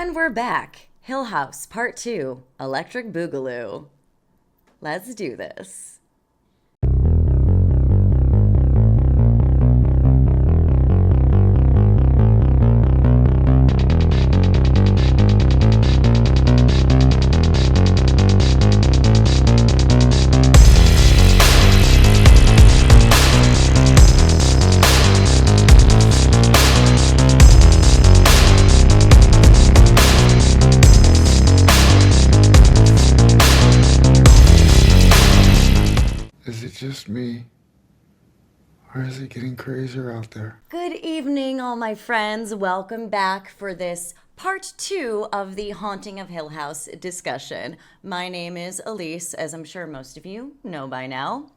And we're back. Hill House, Part 2, Electric Boogaloo. Let's do this. Is it just me? Or is it getting crazier out there? Good evening, all my friends. Welcome back for this part 2 of the Haunting of Hill House discussion. My name is Elise, as I'm sure most of you know by now.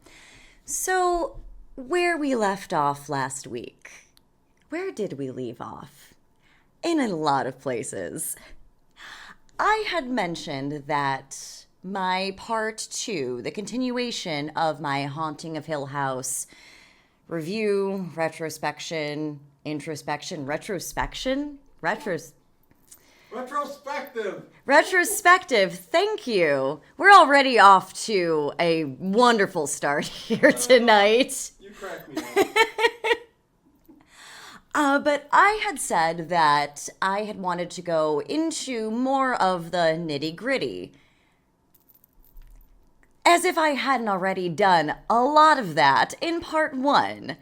So, where we left off last week. Where did we leave off? In a lot of places. I had mentioned that my part 2, the continuation of my Haunting of Hill House review, retrospection, introspection, retrospective, thank you. We're already off to a wonderful start here tonight. You crack me up. But I had said that I had wanted to go into more of the nitty gritty. As if I hadn't already done a lot of that in part 1.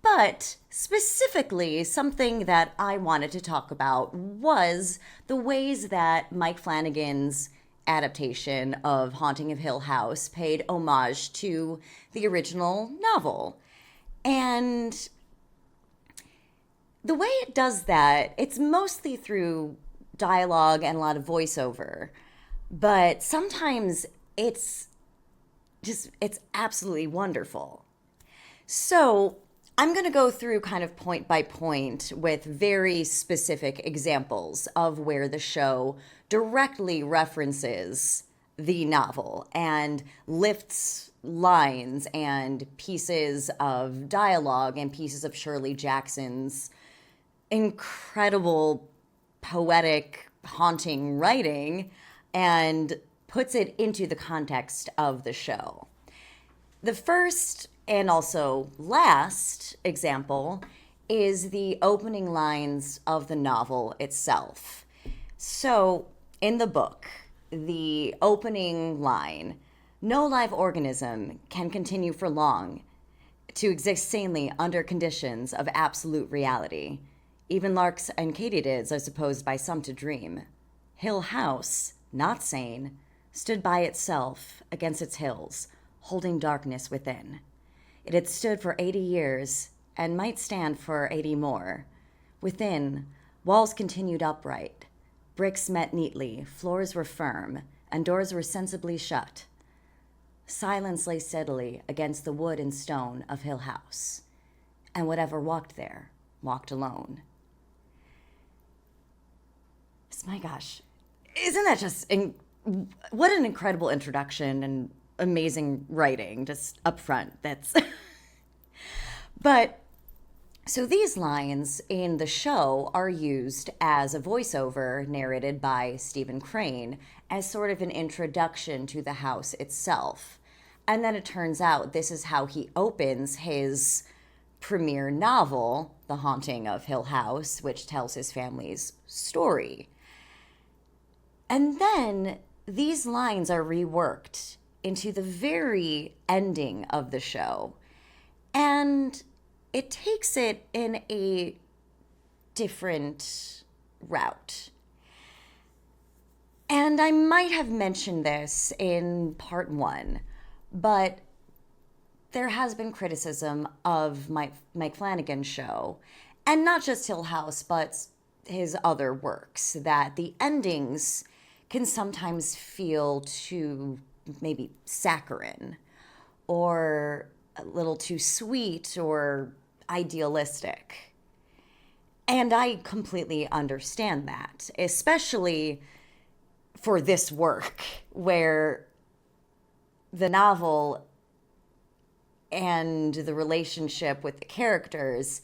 But specifically, something that I wanted to talk about was the ways that Mike Flanagan's adaptation of Haunting of Hill House paid homage to the original novel. And the way it does that, it's mostly through dialogue and a lot of voiceover. But sometimes it's absolutely wonderful. So I'm going to go through kind of point by point with very specific examples of where the show directly references the novel and lifts lines and pieces of dialogue and pieces of Shirley Jackson's incredible poetic, haunting writing and puts it into the context of the show. The first and also last example is the opening lines of the novel itself. So, in the book, the opening line, "No live organism can continue for long to exist sanely under conditions of absolute reality. Even larks and katydids are supposed by some to dream. Hill House, not sane, stood by itself against its hills, holding darkness within. It had stood for 80 years and might stand for 80 more. Within, walls continued upright. Bricks met neatly, floors were firm, and doors were sensibly shut. Silence lay steadily against the wood and stone of Hill House, and whatever walked there walked alone." My gosh, isn't that just what an incredible introduction and amazing writing just up front. That's But so these lines in the show are used as a voiceover narrated by Stephen Crane as sort of an introduction to the house itself. And then it turns out this is how he opens his premiere novel, The Haunting of Hill House, which tells his family's story. And then these lines are reworked into the very ending of the show. And it takes it in a different route. And I might have mentioned this in part 1, but there has been criticism of Mike Flanagan's show, and not just Hill House, but his other works, that the endings can sometimes feel too maybe saccharine or a little too sweet or idealistic. And I completely understand that, especially for this work where the novel and the relationship with the characters,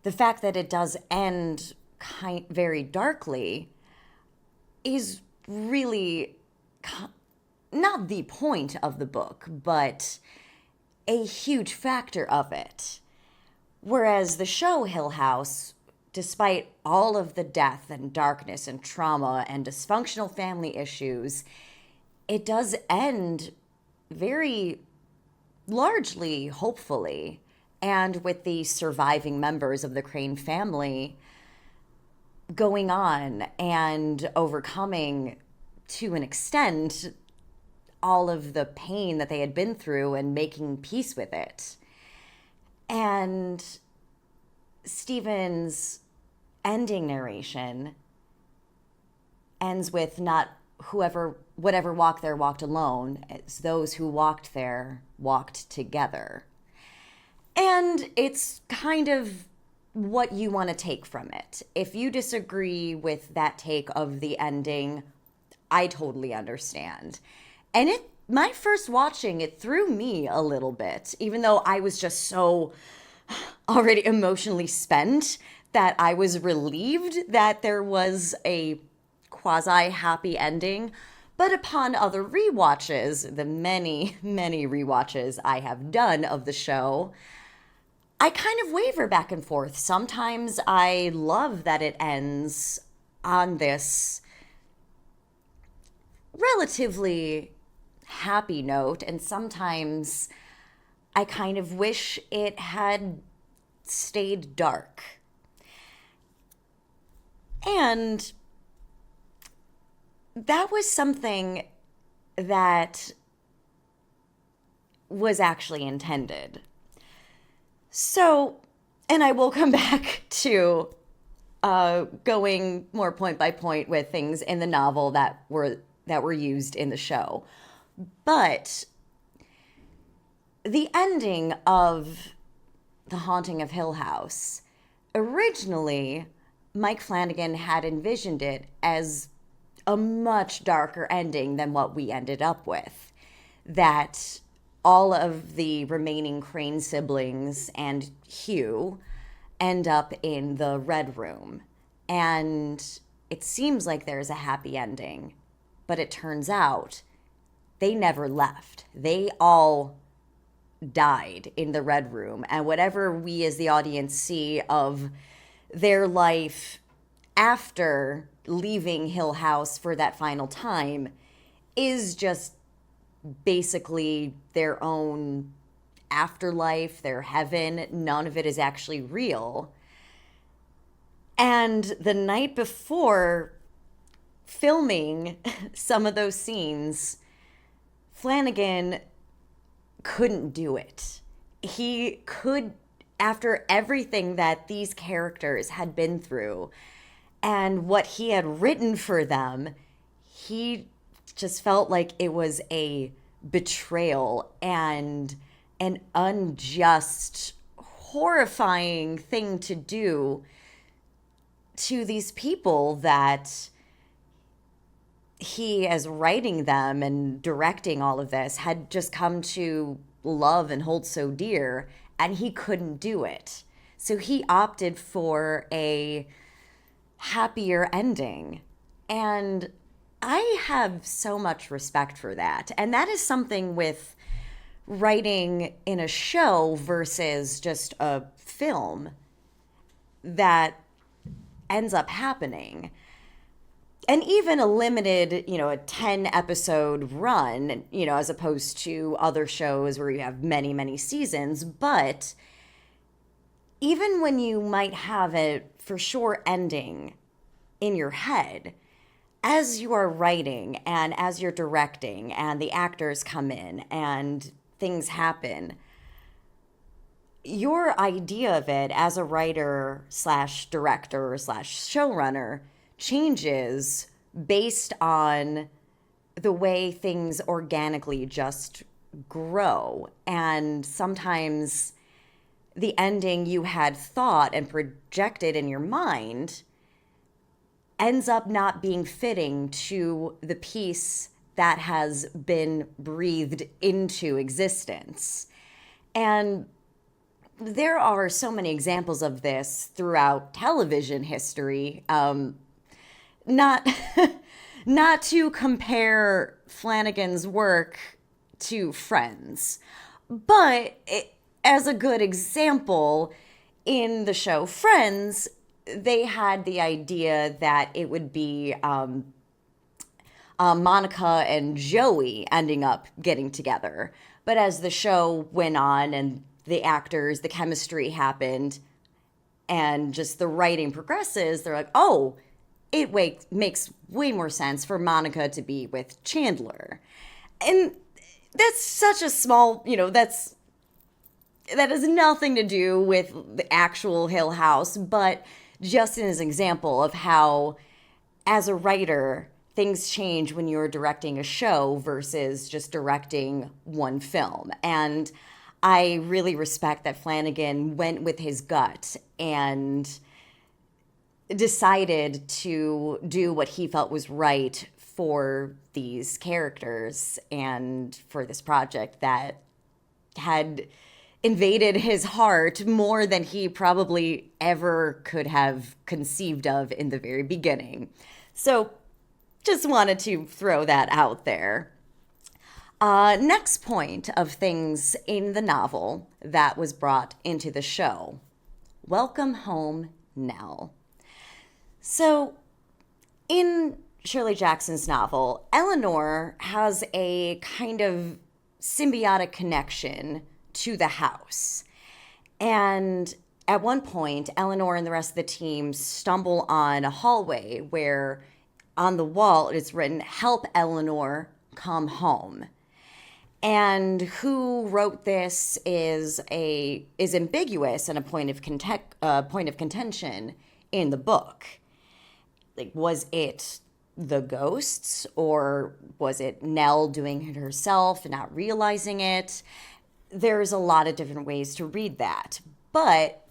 the fact that it does end very darkly, is really not the point of the book, but a huge factor of it. Whereas the show Hill House, despite all of the death and darkness and trauma and dysfunctional family issues, it does end very largely hopefully, and with the surviving members of the Crane family going on and overcoming, to an extent, all of the pain that they had been through and making peace with it. And Stephen's ending narration ends with not whatever walked there walked alone. It's those who walked there walked together. And it's kind of what you want to take from it. If you disagree with that take of the ending, I totally understand. And my first watching, it threw me a little bit, even though I was just so already emotionally spent that I was relieved that there was a quasi happy ending. But upon other rewatches, the many, many rewatches I have done of the show, I kind of waver back and forth. Sometimes I love that it ends on this relatively happy note, and sometimes I kind of wish it had stayed dark. And that was something that was actually intended. So, and I will come back to going more point by point with things in the novel that were used in the show. But the ending of The Haunting of Hill House, originally, Mike Flanagan had envisioned it as a much darker ending than what we ended up with. That all of the remaining Crane siblings and Hugh end up in the Red Room. And it seems like there's a happy ending, but it turns out they never left. They all died in the Red Room. And whatever we as the audience see of their life after leaving Hill House for that final time is just basically their own afterlife, their heaven. None of it is actually real. And the night before filming some of those scenes, Flanagan couldn't do it. He could, after everything that these characters had been through and what he had written for them, he just felt like it was a betrayal and an unjust, horrifying thing to do to these people that he, as writing them and directing all of this, had just come to love and hold so dear, and he couldn't do it. So he opted for a happier ending. And I have so much respect for that. And that is something with writing in a show versus just a film that ends up happening. And even a limited, a 10 episode run, as opposed to other shows where you have many, many seasons. But even when you might have a for sure ending in your head, as you are writing and as you're directing and the actors come in and things happen, your idea of it as a writer slash director slash showrunner changes based on the way things organically just grow. And sometimes the ending you had thought and projected in your mind ends up not being fitting to the piece that has been breathed into existence. And there are so many examples of this throughout television history. Not not to compare Flanagan's work to Friends, but as a good example, in the show Friends, they had the idea that it would be Monica and Joey ending up getting together. But as the show went on and the actors, the chemistry happened, and just the writing progresses, they're like, oh, makes way more sense for Monica to be with Chandler. And that's such a small, that has nothing to do with the actual Hill House, but just as an example of how, as a writer, things change when you're directing a show versus just directing one film. And I really respect that Flanagan went with his gut and decided to do what he felt was right for these characters and for this project that had invaded his heart more than he probably ever could have conceived of in the very beginning. So just wanted to throw that out there. Next point of things in the novel that was brought into the show. Welcome home, Nell. So, in Shirley Jackson's novel, Eleanor has a kind of symbiotic connection to the house. And at one point, Eleanor and the rest of the team stumble on a hallway where on the wall it is written, "Help Eleanor come home." And who wrote this is ambiguous and a point of contention in the book. Like, was it the ghosts, or was it Nell doing it herself and not realizing it? There's a lot of different ways to read that, but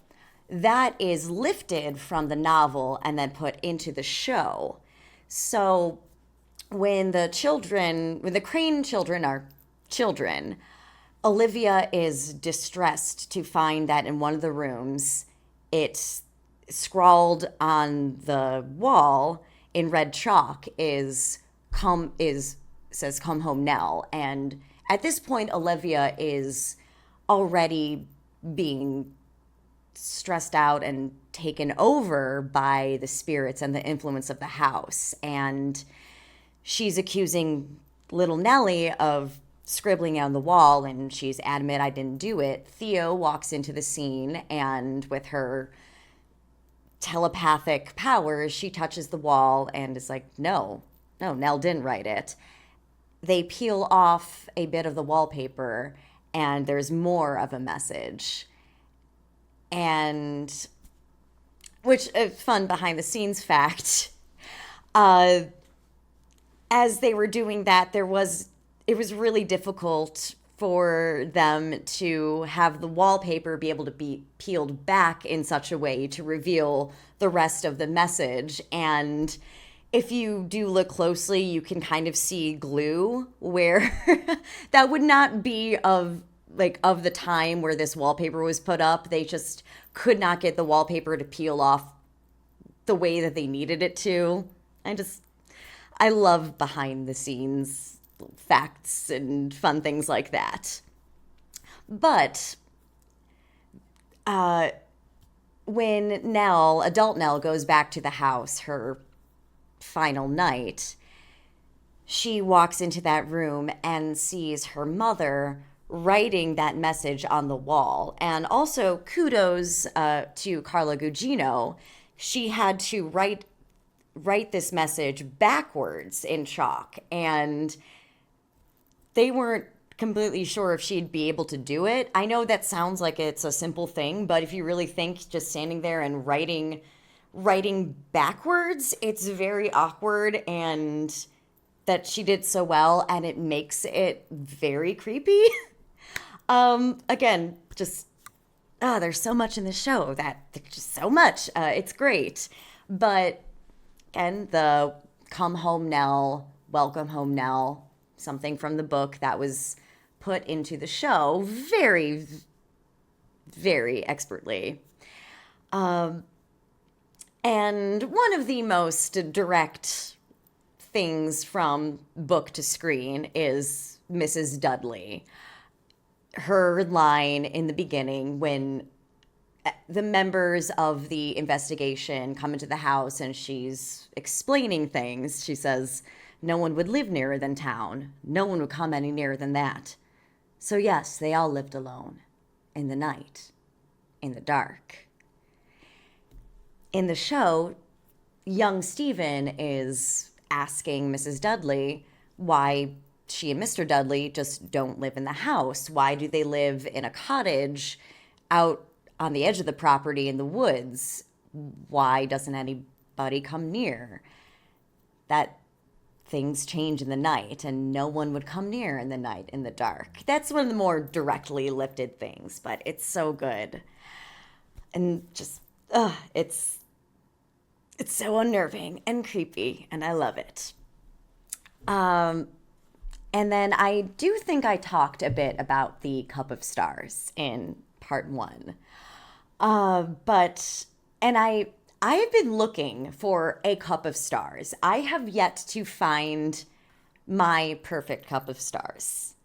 that is lifted from the novel and then put into the show. So when the Crane children are children, Olivia is distressed to find that in one of the rooms, it's scrawled on the wall in red chalk says "Come home, Nell." And at this point, Olivia is already being stressed out and taken over by the spirits and the influence of the house. And she's accusing little Nellie of scribbling on the wall, and she's adamant, "I didn't do it." Theo walks into the scene, and with her telepathic powers, she touches the wall and is like, no, Nell didn't write it. They peel off a bit of the wallpaper, and there's more of a message. And, which, a fun behind the scenes fact, as they were doing that, it was really difficult for them to have the wallpaper be able to be peeled back in such a way to reveal the rest of the message. And if you do look closely, you can kind of see glue where that would not be of the time where this wallpaper was put up. They just could not get the wallpaper to peel off the way that they needed it to. I love behind the scenes facts and fun things like that. But when adult Nell goes back to the house, her final night, she walks into that room and sees her mother writing that message on the wall. And also kudos to Carla Gugino. She had to write this message backwards in chalk, and they weren't completely sure if she'd be able to do it. I know that sounds like it's a simple thing, but if you really think just standing there and writing backwards, it's very awkward, and that she did so well, and it makes it very creepy. Again, just there's so much in the show there's just so much. It's great. But again, the "Come home, Nell," "Welcome home, Nell," something from the book that was put into the show very, very expertly. And one of the most direct things from book to screen is Mrs. Dudley. Her line in the beginning when the members of the investigation come into the house and she's explaining things, she says, "No one would live nearer than town. No one would come any nearer than that." So, yes, they all lived alone in the night, in the dark. In the show, young Stephen is asking Mrs. Dudley why she and Mr. Dudley just don't live in the house. Why do they live in a cottage out on the edge of the property in the woods? Why doesn't anybody come near? That things change in the night and no one would come near in the night in the dark. That's one of the more directly lifted things, but it's so good. And just, it's so unnerving and creepy, and I love it. And then I do think I talked a bit about the Cup of Stars in part one. And I have been looking for a cup of stars. I have yet to find my perfect cup of stars.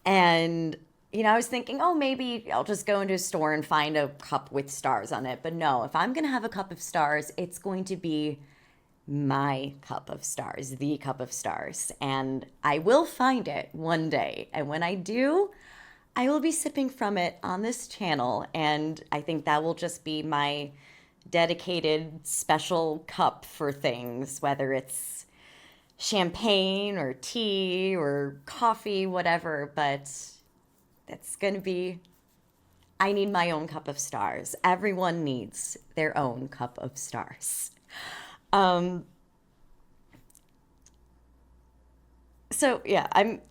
And, I was thinking, oh, maybe I'll just go into a store and find a cup with stars on it. But no, if I'm going to have a cup of stars, it's going to be my cup of stars, the cup of stars. And I will find it one day. And when I do, I will be sipping from it on this channel. And I think that will just be my dedicated special cup for things, whether it's champagne or tea or coffee, whatever. But that's going to be, I need my own cup of stars. Everyone needs their own cup of stars. So yeah, I'm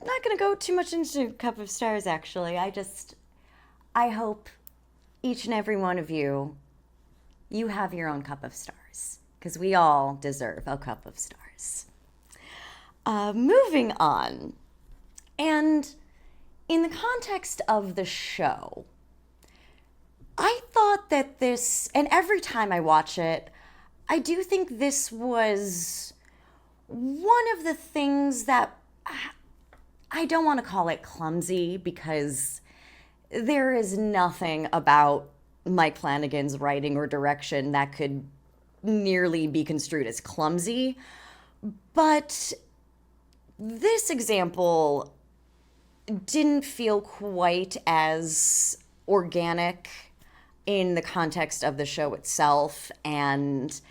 not going to go too much into Cup of Stars, actually. I hope each and every one of you have your own cup of stars, because we all deserve a cup of stars. Moving on. And in the context of the show, I thought that this, and every time I watch it, I do think this was one of the things that I don't want to call it clumsy, because there is nothing about Mike Flanagan's writing or direction that could nearly be construed as clumsy. But this example didn't feel quite as organic in the context of the show itself. And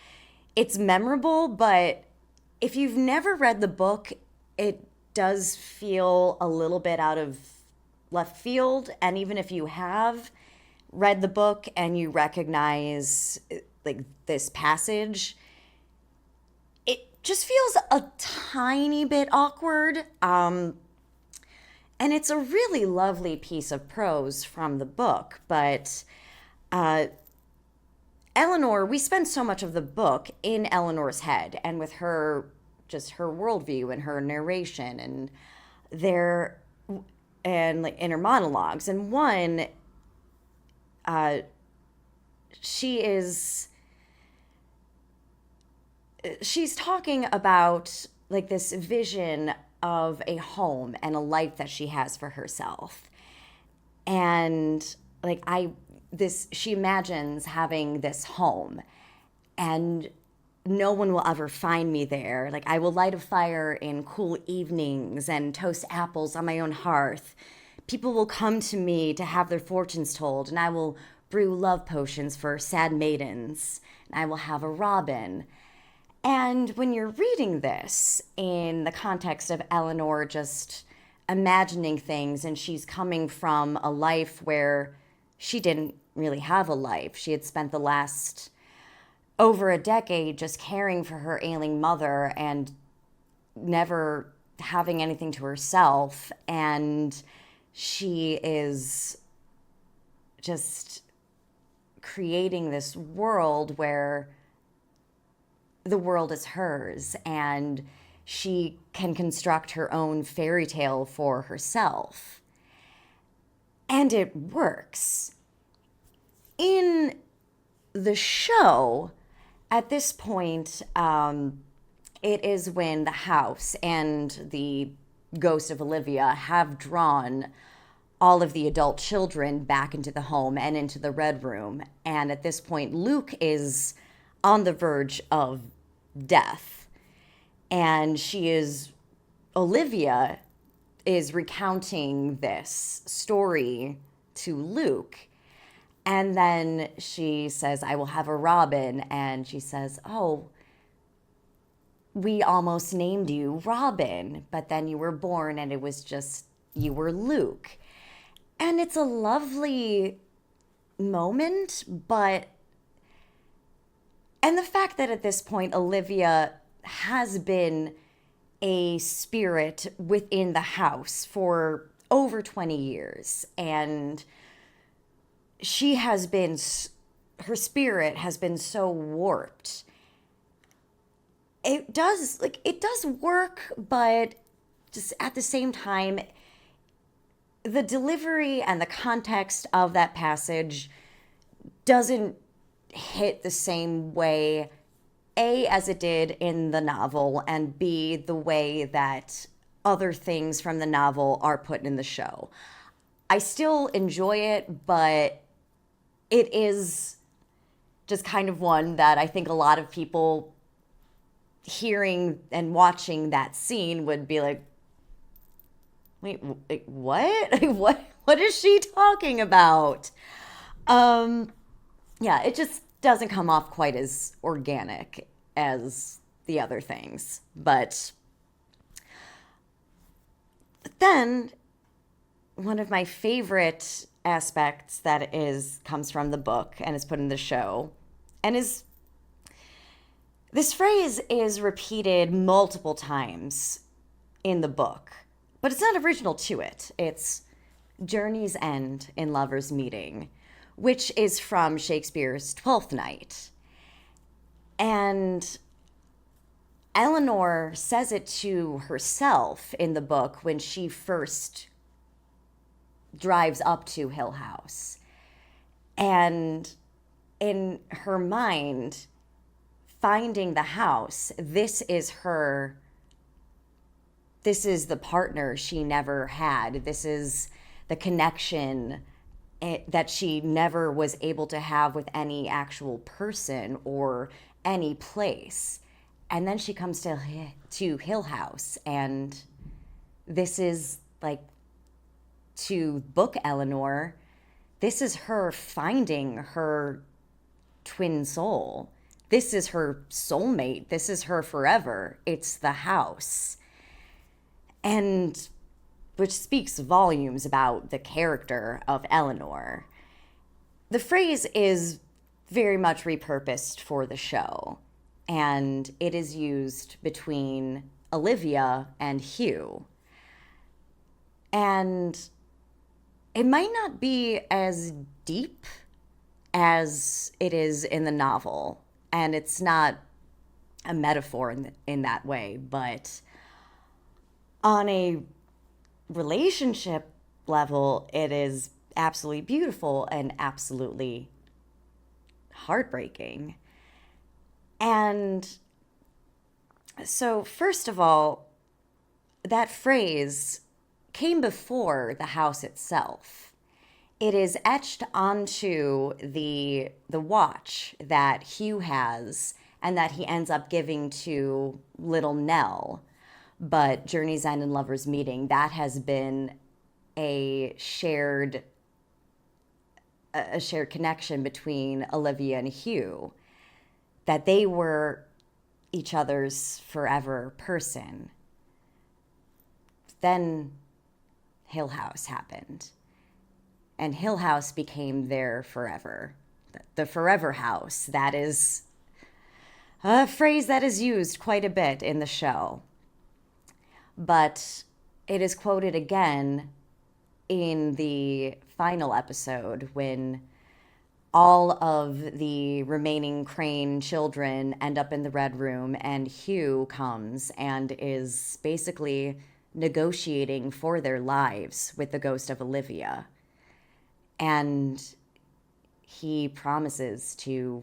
it's memorable, but if you've never read the book, it does feel a little bit out of left field. And even if you have read the book and you recognize like this passage, it just feels a tiny bit awkward. And it's a really lovely piece of prose from the book, but Eleanor, we spend so much of the book in Eleanor's head and with her, just her worldview and her narration and like in her monologues. And one, she's talking about like this vision of a home and a life that she has for herself. And like she imagines having this home and no one will ever find me there. Like, I will light a fire in cool evenings and toast apples on my own hearth. People will come to me to have their fortunes told, and I will brew love potions for sad maidens, and I will have a robin. And when you're reading this in the context of Eleanor just imagining things, and she's coming from a life where she didn't really have a life. She had spent the last over a decade just caring for her ailing mother and never having anything to herself. And she is just creating this world where the world is hers and she can construct her own fairy tale for herself. And it works. In the show, at this point, it is when the house and the ghost of Olivia have drawn all of the adult children back into the home and into the red room. And at this point, Luke is on the verge of death. And Olivia is recounting this story to Luke. And then she says, I will have a Robin. And she says, oh, we almost named you Robin, but then you were born and it was just, you were Luke. And it's a lovely moment, and the fact that at this point, Olivia has been a spirit within the house for over 20 years. And her spirit has been so warped. It does work, but just at the same time, the delivery and the context of that passage doesn't hit the same way, A, as it did in the novel, and B, the way that other things from the novel are put in the show. I still enjoy it, but it is just kind of one that I think a lot of people hearing and watching that scene would be like, wait, what? What is she talking about? Yeah, it just doesn't come off quite as organic as the other things. But then one of my favorite aspects comes from the book and is put in the show, and this phrase is repeated multiple times in the book, but it's not original to it. It's journeys end in lovers' meeting, which is from Shakespeare's Twelfth Night. And Eleanor says it to herself in the book when she first drives up to Hill House. And in her mind, finding the house, this is the partner she never had. This is the connection that she never was able to have with any actual person or any place. And then she comes to Hill House, and this is like, to book Eleanor, this is her finding her twin soul. This is her soulmate. This is her forever. It's the house. And which speaks volumes about the character of Eleanor. The phrase is very much repurposed for the show, and it is used between Olivia and Hugh. And it might not be as deep as it is in the novel, and it's not a metaphor in that way, but on a relationship level, it is absolutely beautiful and absolutely heartbreaking. And so, first of all, that phrase came before the house itself. It is etched onto the watch that Hugh has and that he ends up giving to little Nell. But Journey's End and Lover's Meeting, that has been a shared connection between Olivia and Hugh, that they were each other's forever person. Then Hill House happened, and Hill House became their forever. The forever house, that is a phrase that is used quite a bit in the show. But it is quoted again in the final episode when all of the remaining Crane children end up in the Red Room, and Hugh comes and is basically negotiating for their lives with the ghost of Olivia. And he promises to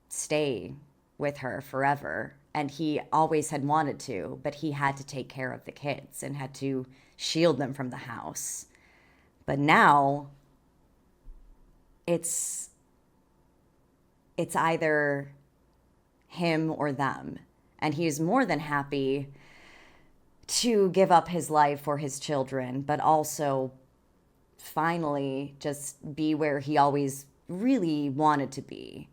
stay with her forever and he always had wanted to, but he had to take care of the kids and had to shield them from the house. But now it's either him or them. And he's more than happy to give up his life for his children, but also finally just be where he always really wanted to be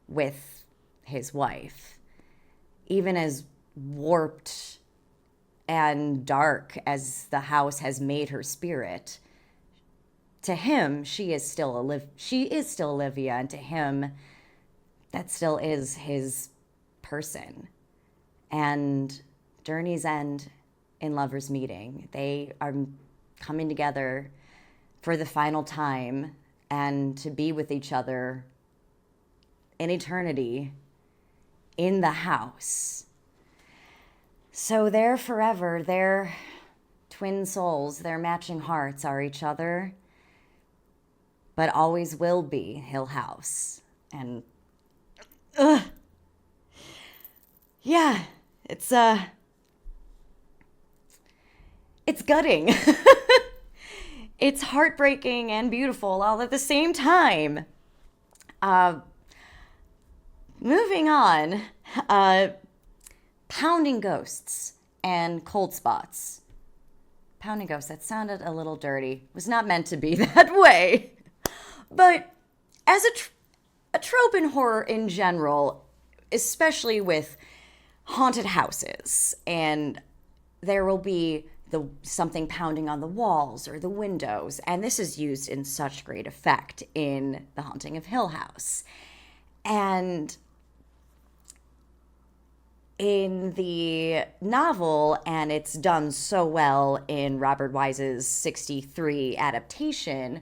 with his wife. Even as warped and dark as the house has made her spirit, to him, she is still Olivia, and to him, that still is his person. And journeys end in lovers' meeting. They are coming together for the final time and to be with each other in eternity in the house. So they're forever, their twin souls, their matching hearts are each other, but always will be Hill House. And yeah, it's gutting. It's heartbreaking and beautiful all at the same time. Moving on, pounding ghosts and cold spots. Pounding ghosts, that sounded a little dirty. It was not meant to be that way. But as a trope in horror in general, especially with haunted houses, and there will be something pounding on the walls or the windows, and this is used in such great effect in The Haunting of Hill House. And in the novel, and it's done so well in Robert Wise's 63 adaptation,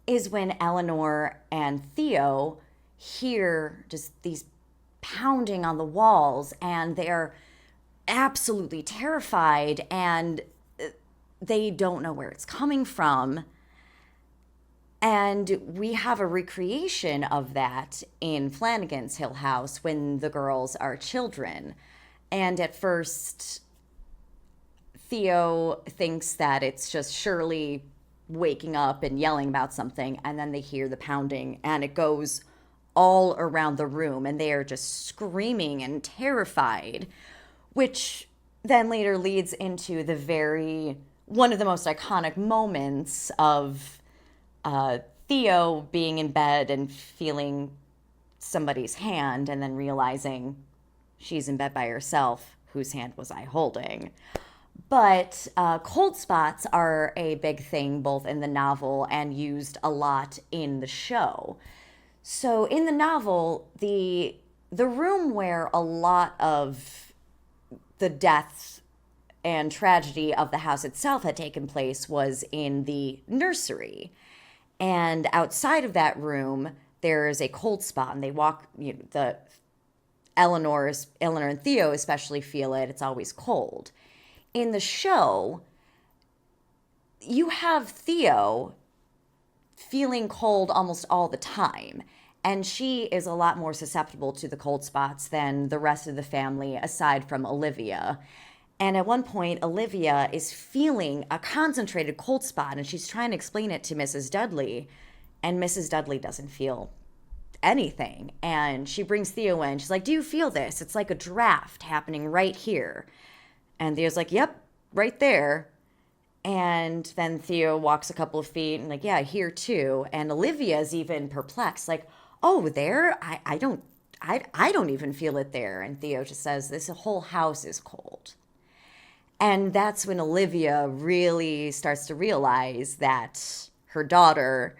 is when Eleanor and Theo hear just these pounding on the walls, and they're absolutely terrified, and they don't know where it's coming from. And we have a recreation of that in Flanagan's Hill House when the girls are children. And at first, Theo thinks that it's just Shirley waking up and yelling about something, and then they hear the pounding, and it goes all around the room, and they are just screaming and terrified, which then later leads into one of the most iconic moments of Theo being in bed and feeling somebody's hand and then realizing she's in bed by herself. Whose hand was I holding? But cold spots are a big thing both in the novel and used a lot in the show. So in the novel, the room where a lot of the deaths and tragedy of the house itself had taken place was in the nursery. And outside of that room, there is a cold spot, and they walk, Eleanor and Theo especially feel it. It's always cold. In the show, you have Theo feeling cold almost all the time. And she is a lot more susceptible to the cold spots than the rest of the family, aside from Olivia. And at one point, Olivia is feeling a concentrated cold spot, and she's trying to explain it to Mrs. Dudley. And Mrs. Dudley doesn't feel anything. And she brings Theo in. She's like, "Do you feel this? It's like a draft happening right here." And Theo's like, "Yep, right there." And then Theo walks a couple of feet and like, "Yeah, here too." And Olivia's even perplexed, like, "Oh, there? I don't even feel it there." And Theo just says, "This whole house is cold." And that's when Olivia really starts to realize that her daughter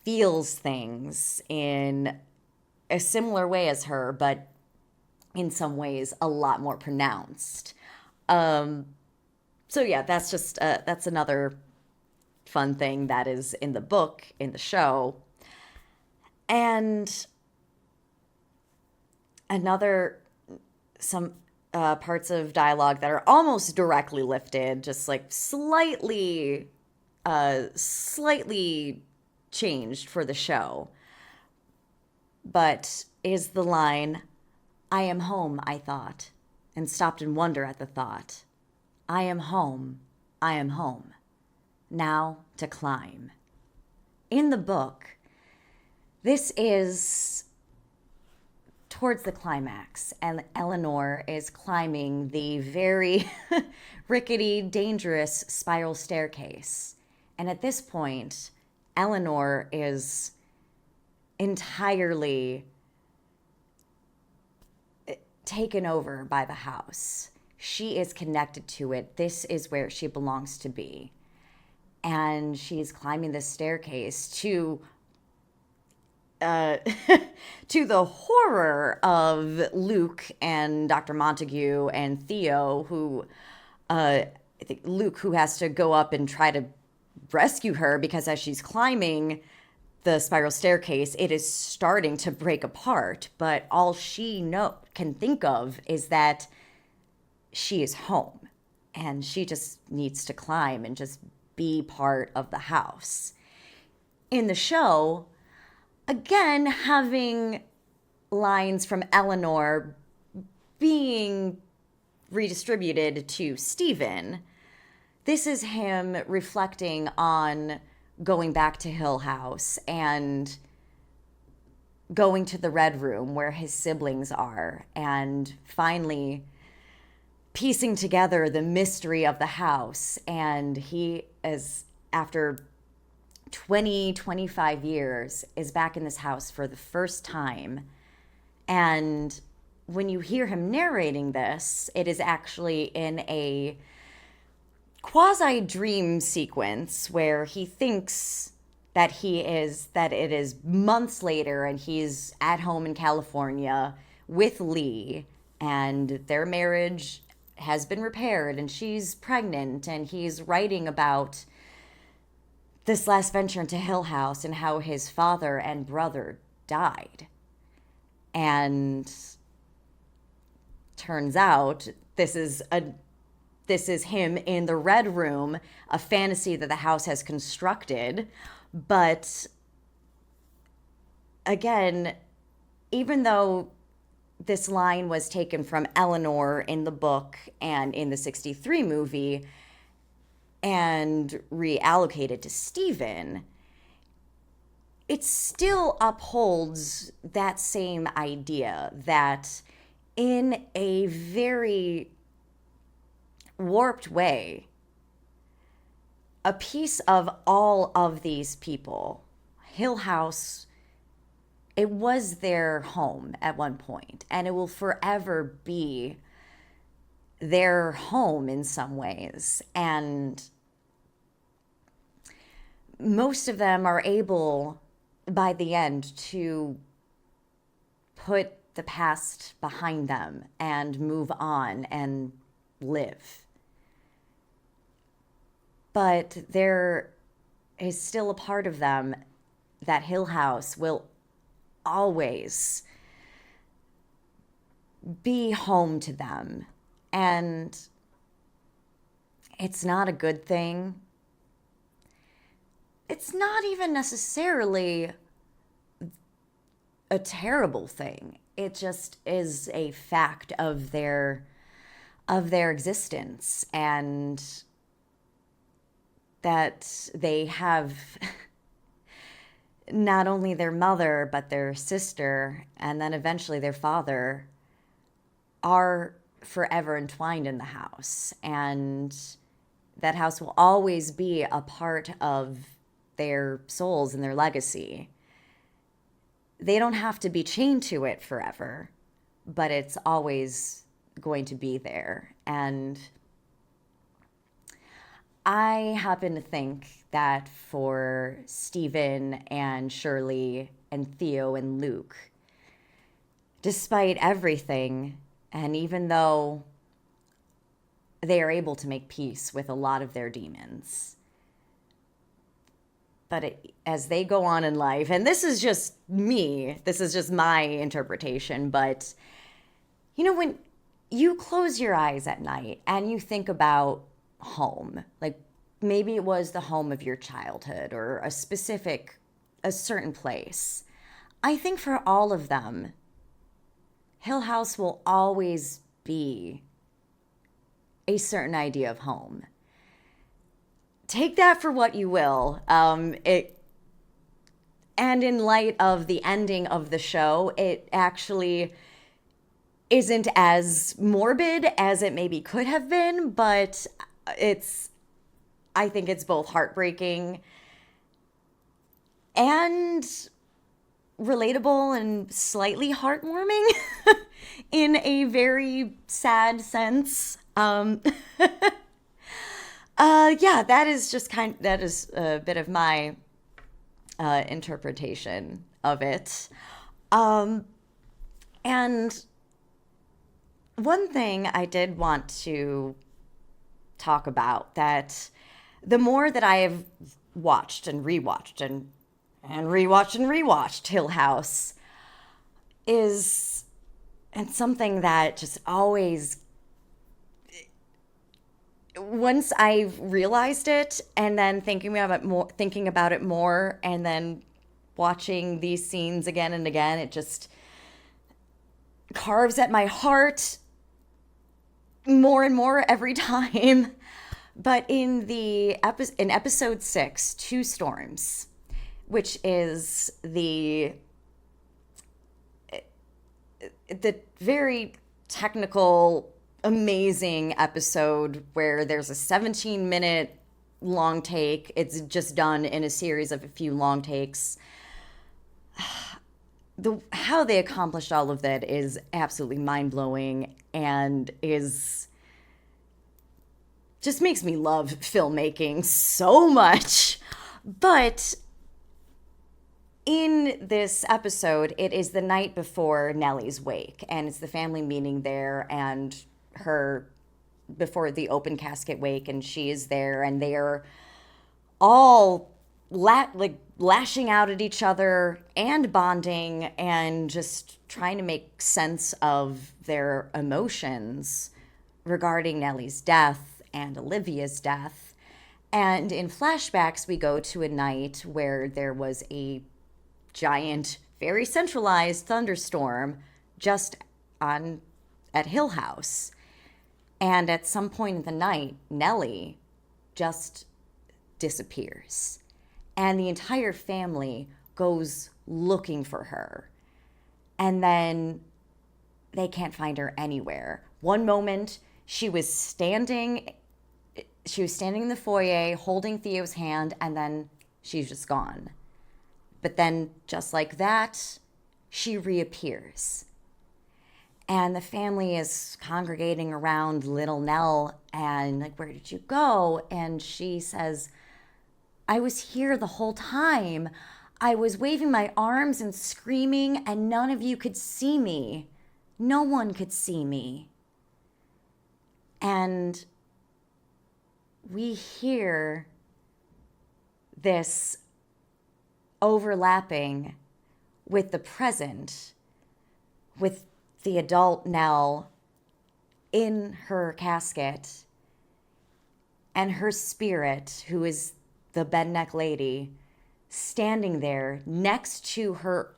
feels things in a similar way as her, but in some ways a lot more pronounced. So yeah, that's another fun thing that is in the book, in the show. And some parts of dialogue that are almost directly lifted, just like slightly changed for the show. But is the line, I am home, I thought, and stopped in wonder at the thought. I am home, I am home. Now to climb. In the book, this is towards the climax, and Eleanor is climbing the very rickety, dangerous spiral staircase. And at this point, Eleanor is entirely taken over by the house. She is connected to it. This is where she belongs to be. And she's climbing the staircase to to the horror of Luke and Dr. Montague and Theo, who I think Luke, who has to go up and try to rescue her because as she's climbing the spiral staircase, it is starting to break apart. But all she can think of is that she is home and she just needs to climb and just be part of the house. In the show, again, having lines from Eleanor being redistributed to Stephen, this is him reflecting on going back to Hill House and going to the Red Room where his siblings are and finally piecing together the mystery of the house. And he is, after 25 years, is back in this house for the first time. And when you hear him narrating this, it is actually in a quasi dream sequence where he thinks that it is months later and he's at home in California with Lee and their marriage has been repaired and she's pregnant, and he's writing about this last venture into Hill House and how his father and brother died. And turns out this is him in the Red Room, a fantasy that the house has constructed. But again, even though this line was taken from Eleanor in the book and in the 63 movie and reallocated to Stephen, it still upholds that same idea that in a very warped way, a piece of all of these people, Hill House, it was their home at one point, and it will forever be their home in some ways. And most of them are able, by the end, to put the past behind them and move on and live. But there is still a part of them that Hill House will always be home to them. And it's not a good thing. It's not even necessarily a terrible thing. It just is a fact of their existence, and that they have not only their mother, but their sister, and then eventually their father, are forever entwined in the house. And that house will always be a part of their souls and their legacy. They don't have to be chained to it forever, but it's always going to be there. And I happen to think that for Stephen and Shirley and Theo and Luke, despite everything, and even though they are able to make peace with a lot of their demons, but as they go on in life, and this is just me, this is just my interpretation, but when you close your eyes at night and you think about home, like maybe it was the home of your childhood or a certain place. I think for all of them, Hill House will always be a certain idea of home. Take that for what you will. And in light of the ending of the show, it actually isn't as morbid as it maybe could have been, but I think it's both heartbreaking and relatable and slightly heartwarming in a very sad sense. Yeah, that is a bit of my interpretation of it. And one thing I did want to talk about, that the more that I have watched and rewatched and rewatched Hill House, is, and something that just always, once I've realized it and then thinking about it more and then watching these scenes again and again, it just carves at my heart more and more every time. But in episode 6, Two Storms, which is the very technical, amazing episode where there's a 17-minute long take. It's just done in a series of a few long takes. How they accomplished all of that is absolutely mind-blowing and just makes me love filmmaking so much. But in this episode, it is the night before Nellie's wake, and it's the family meeting there, and before the open casket wake, and she is there, and they're all lashing out at each other and bonding and just trying to make sense of their emotions regarding Nellie's death and Olivia's death. And in flashbacks, we go to a night where there was a giant, very centralized thunderstorm just at Hill House. And at some point in the night, Nellie just disappears. And the entire family goes looking for her. And then they can't find her anywhere. One moment, she was standing in the foyer holding Theo's hand, and then she's just gone. But then, just like that, she reappears. And the family is congregating around little Nell and like, where did you go? And she says, I was here the whole time. I was waving my arms and screaming, and none of you could see me. No one could see me. And we hear this overlapping with the present, with the adult Nell in her casket and her spirit, who is the bedneck lady, standing there next to her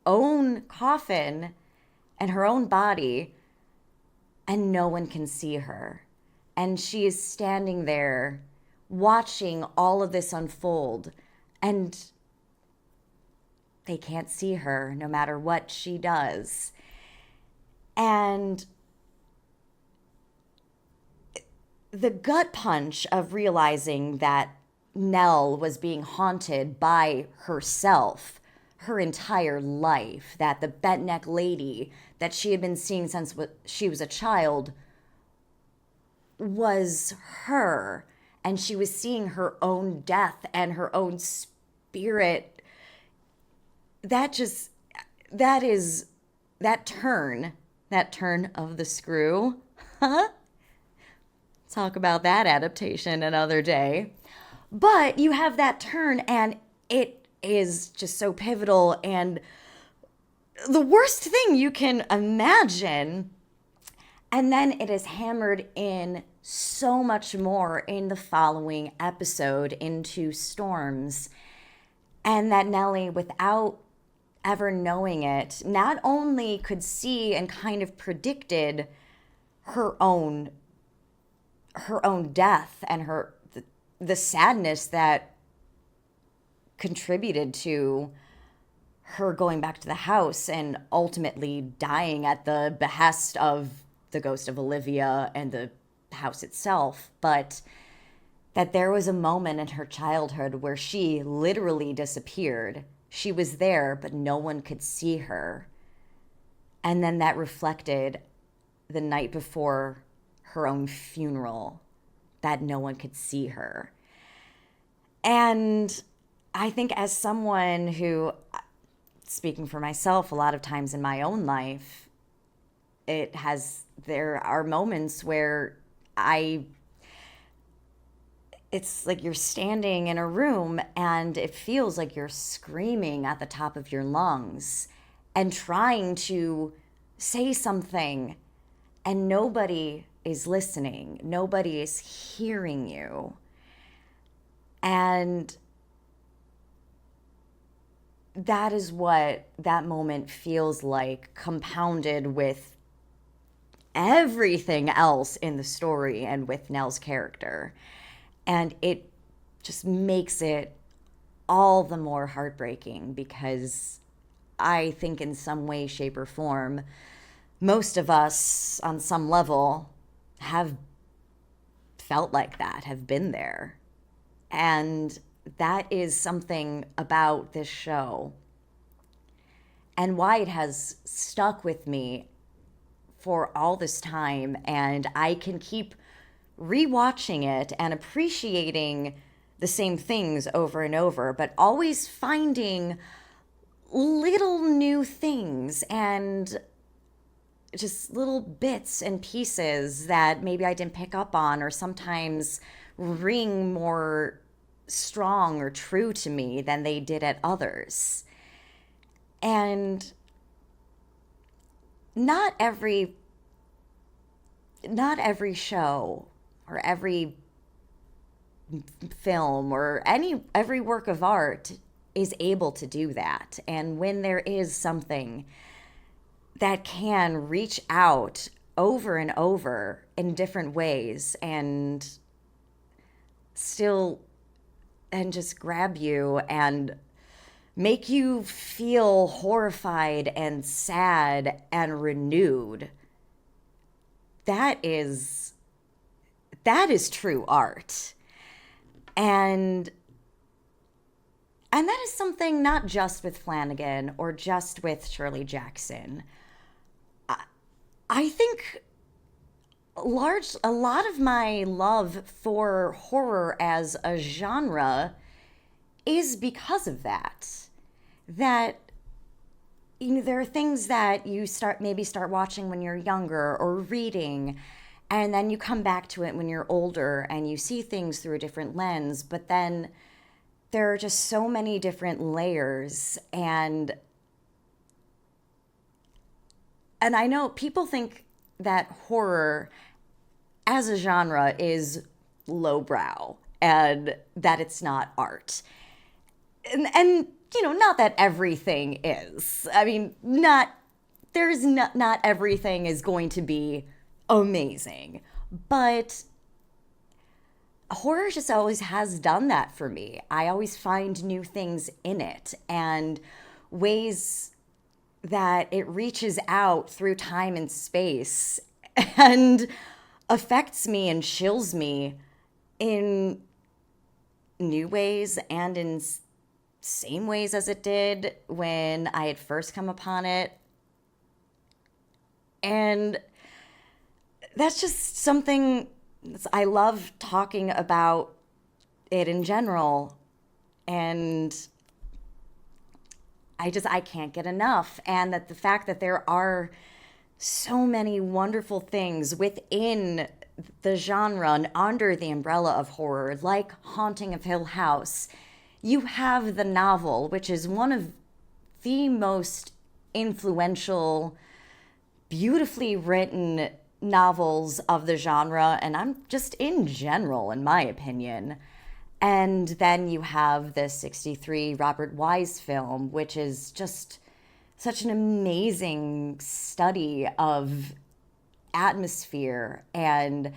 own coffin and her own body, and no one can see her. And she is standing there watching all of this unfold, and they can't see her no matter what she does. And the gut punch of realizing that Nell was being haunted by herself her entire life, that the bent-neck lady that she had been seeing since she was a child was her, and she was seeing her own death and her own spirit. That turn of the screw. Talk about that adaptation another day. But you have that turn, and it is just so pivotal and the worst thing you can imagine. And then it is hammered in so much more in the following episode, in Two Storms. And that Nellie, without ever knowing it, not only could see and kind of predicted her own death and the sadness that contributed to her going back to the house and ultimately dying at the behest of the ghost of Olivia and the house itself, but that there was a moment in her childhood where she literally disappeared. She was there, but no one could see her. And then that reflected the night before her own funeral, that no one could see her. And I think as someone who, speaking for myself, a lot of times in my own life, there are moments where it's like you're standing in a room and it feels like you're screaming at the top of your lungs and trying to say something, and nobody is listening. Nobody is hearing you. And that is what that moment feels like, compounded with everything else in the story and with Nell's character. And it just makes it all the more heartbreaking, because I think in some way, shape, or form, most of us on some level have felt like that, have been there. And that is something about this show and why it has stuck with me for all this time. And I can keep rewatching it and appreciating the same things over and over, but always finding little new things and just little bits and pieces that maybe I didn't pick up on, or sometimes ring more strong or true to me than they did at others. And not every show or every film or every work of art is able to do that. And when there is something that can reach out over and over in different ways and just grab you and make you feel horrified and sad and renewed, that is true art. And that is something not just with Flanagan or just with Shirley Jackson. I think a lot of my love for horror as a genre is because of that. That, you know, there are things that you start watching when you're younger or reading, and then you come back to it when you're older and you see things through a different lens, but then there are just so many different layers. And I know people think that horror as a genre is lowbrow and that it's not art. And you know, not that everything is. I mean, not everything is going to be amazing. But horror just always has done that for me. I always find new things in it and ways that it reaches out through time and space and affects me and chills me in new ways and in same ways as it did when I had first come upon it. And that's just something I love talking about it in general. And I can't get enough. And that the fact that there are so many wonderful things within the genre and under the umbrella of horror, like Haunting of Hill House. You have the novel, which is one of the most influential, beautifully written novels of the genre, and I'm just in general, in my opinion. And then you have the 1963 Robert Wise film, which is just such an amazing study of atmosphere and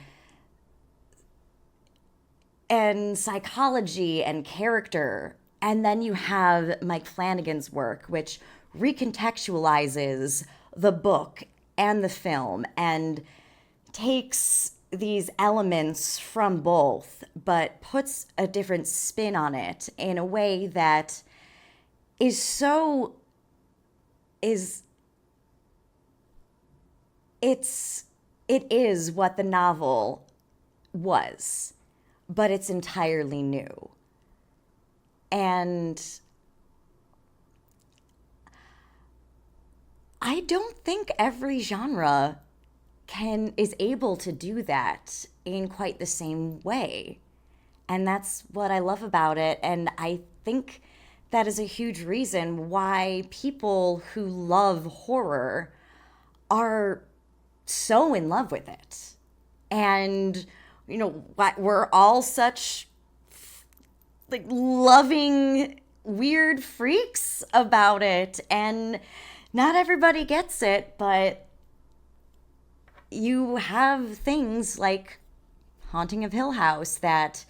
psychology and character. And then you have Mike Flanagan's work, which recontextualizes the book and the film and takes these elements from both, but puts a different spin on it in a way that is so is it is what the novel was, but it's entirely new. And I don't think every genre is able to do that in quite the same way. And that's what I love about it. And I think that is a huge reason why people who love horror are so in love with it. And, we're all such like loving weird freaks about it. And not everybody gets it, but you have things like Haunting of Hill House that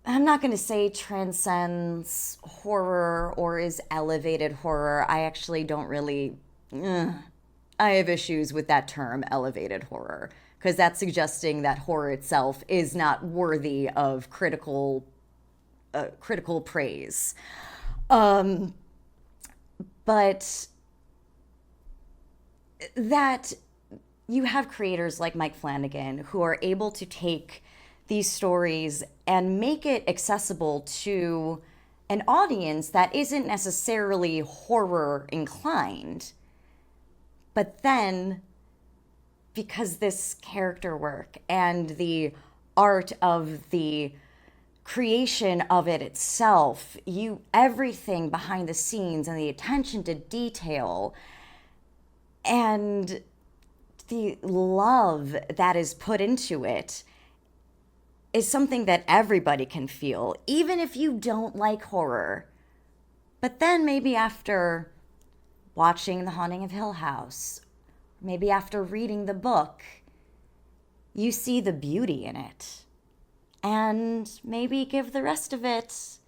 I'm not going to say transcends horror or is elevated horror. I actually don't really. I have issues with that term, elevated horror, because that's suggesting that horror itself is not worthy of critical praise. But that you have creators like Mike Flanagan who are able to take these stories and make it accessible to an audience that isn't necessarily horror inclined. But then, because this character work and the art of the creation of it itself, everything behind the scenes and the attention to detail and the love that is put into it is something that everybody can feel, even if you don't like horror. But then maybe after watching The Haunting of Hill House, maybe after reading the book, you see the beauty in it. And maybe give the rest of it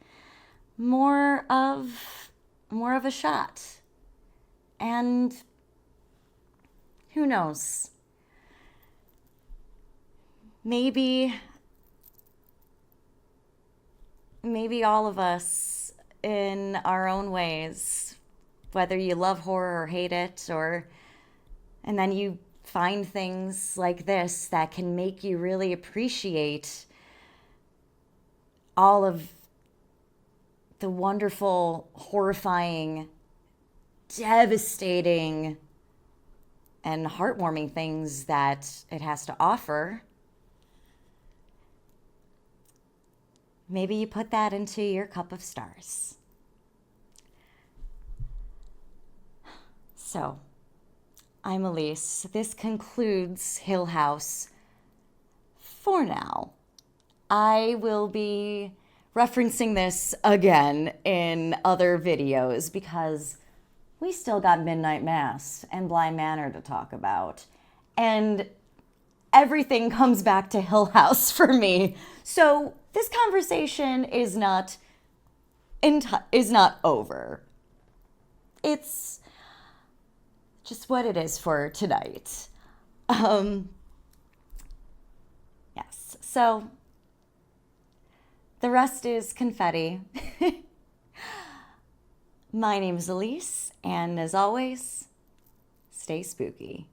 more of a shot. And who knows? Maybe all of us in our own ways, whether you love horror or hate it, and then you find things like this that can make you really appreciate all of the wonderful, horrifying, devastating, and heartwarming things that it has to offer. Maybe you put that into your cup of stars. So, I'm Elise. This concludes Hill House for now. I will be referencing this again in other videos because we still got Midnight Mass and Bly Manor to talk about. And everything comes back to Hill House for me. So this conversation is not over. It's just what it is for tonight. Yes. So the rest is confetti. My name is Elise, and as always, stay spooky.